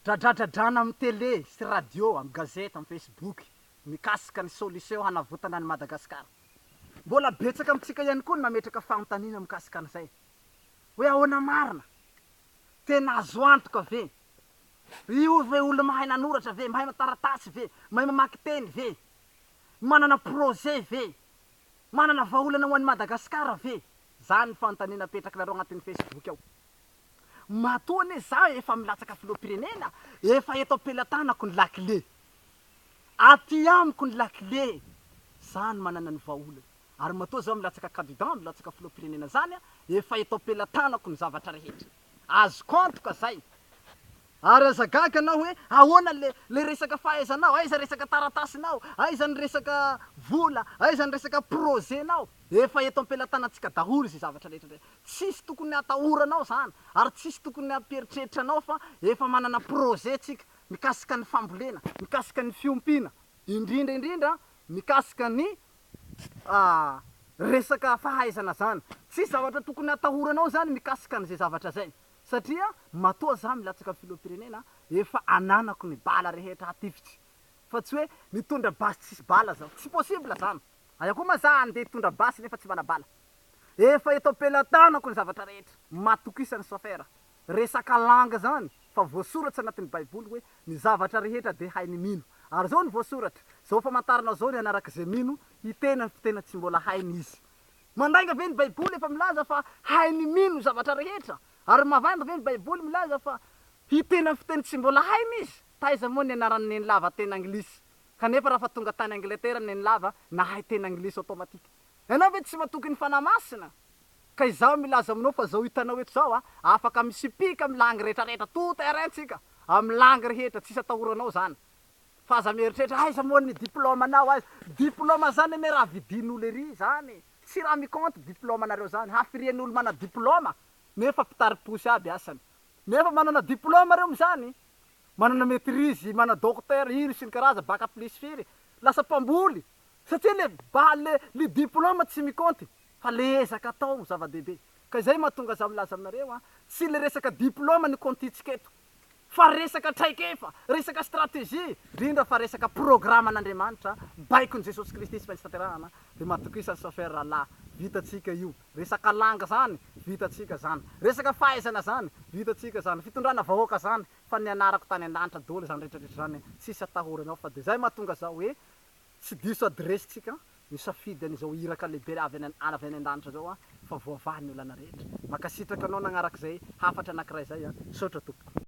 dradradradrana amy télé sy radio amy gazety amy facebook mikasika ny solution hanavotana ny Madagasikara. Mbola betsaka amitsika ihany koa ny mametraka fanontaniana mikasika an'izay hoe ahoana marina tena azo antoka ve io ve olo mahay nanoratra ve, mahay mataratasy ve, mahay mamaky teny ve, manana projet ve, manana vahaolana ho an'ny Madagasikara ve? Zany ny fanontaniana apetrakinareo agnatin'ny Facebook ao. Matoa ane za efa milatsaka filoham-pirenena, efa eto am-pelatanako ny lakile, aty amiko ny lakile, zany manana ny vahaolana. Ary matoa zaho milatsaka candidat, milatsaka filoham-pirenena zany, efa eto am-pelatanako ny zavatra rehetra. Azoko antoka zay. Ary azagaga anao hoe ahoana le resaka fahaizanao, aiza resaka taratasinao, aiza ny resaka vola, aiza ny resaka projetnao, efa eto am-pelatanantsika daholo zay zavatra rehetra. Tsisy tokony atahoranao zany, ary tsisy tokony ampieritreritra fa efa manana projet tsika mikasika ny fambolena, mikasika ny fiompiana, indrindra mikasika ny resaka fahaizana zany. Tsisy zavatra tokony atahoranao zany mikasika an'izay zavatra zay. Satria matoa za milatsaka filoham-pirenena, efa ananako ny bala rehetra hatifitsy. Fa tsy hoe mitondra basy tsisy bala zao, tsy possible zany. Aya koa ma za andeha hitondra basy nefa tsy mana bala. Efa eto am-pelatanako ny zavatra rehetra, matokisany sofera. Resaka langa zany, fa voasoratra anatin'ny baiboly hoe ny zavatra rehetra de hainy mino. Ary zao ny voasoratra, zao famantaranao zao ny anarak'izay mino, hitena fitena tsy mbola hainy izy. Mandainga ve ny baiboly efa milaza fa hainy mino zavatra rehetra? Ary mavanda ve ny baiboly milaza fa hitena fiteny tsy mbola hainy izy? Taiza moa ny anaran'ny neny lava teny anglisy? Kanefa raha fa tonga tany Angletera neny lava, nahay teny anglisy automatique. Ianao ve tsy matoky ny fanahy masina? Ka izaho milaza aminao fa zao hitanao eto zao afaka misipika amy langy rehetrarehetra, tout terrain tsika, amy langy rehetra, tsisy atahoranao zany. Fa aza mieritreritra, aiza moa ny diplômanao, aiza? Diplôma zany ane raha vidin'olo ery zany. Tsy raha mikompte diplômanareo zany, hafirian'olo mana diplôma, nefa pitariposy aby asany. Nefa manana diplôma reo zany, manana maîtrise, mana docteur, ino sy ny karaza, bac plus firy, lasa mpamboly. Satria le diplôma tsy mikompte, fa le ezaka atao zava-dehibe. Ka izay mahatonga za milaza aminareo, tsy le resaka diplôma ny comptitsika eto, fa resaka traikefa, resaka stratégie, indrindra fa resaka programan'Andriamanitra, baikon'i Jesosy Kristy sy fahaisan-tanterahana, de matokisany sofera lahy. Vitatsika io, resaka langa zany, vitatsika zany, resaka fahaizana zany, vitatsika zany, fitondrana vahoaka zany, fa ny anarako tany an-danitra daholo zany rehetrarehetra zany, tsisy atahoranao. Fa de zay mahatonga zao hoe tsy diso adresitsika misafidy an'izao iraka lehibe avy any an-danitra zao, fa voavahy ny olana rehetra. Makasitraka anao nagnaraka zay hafatra anankiray zay, saotra tompoko.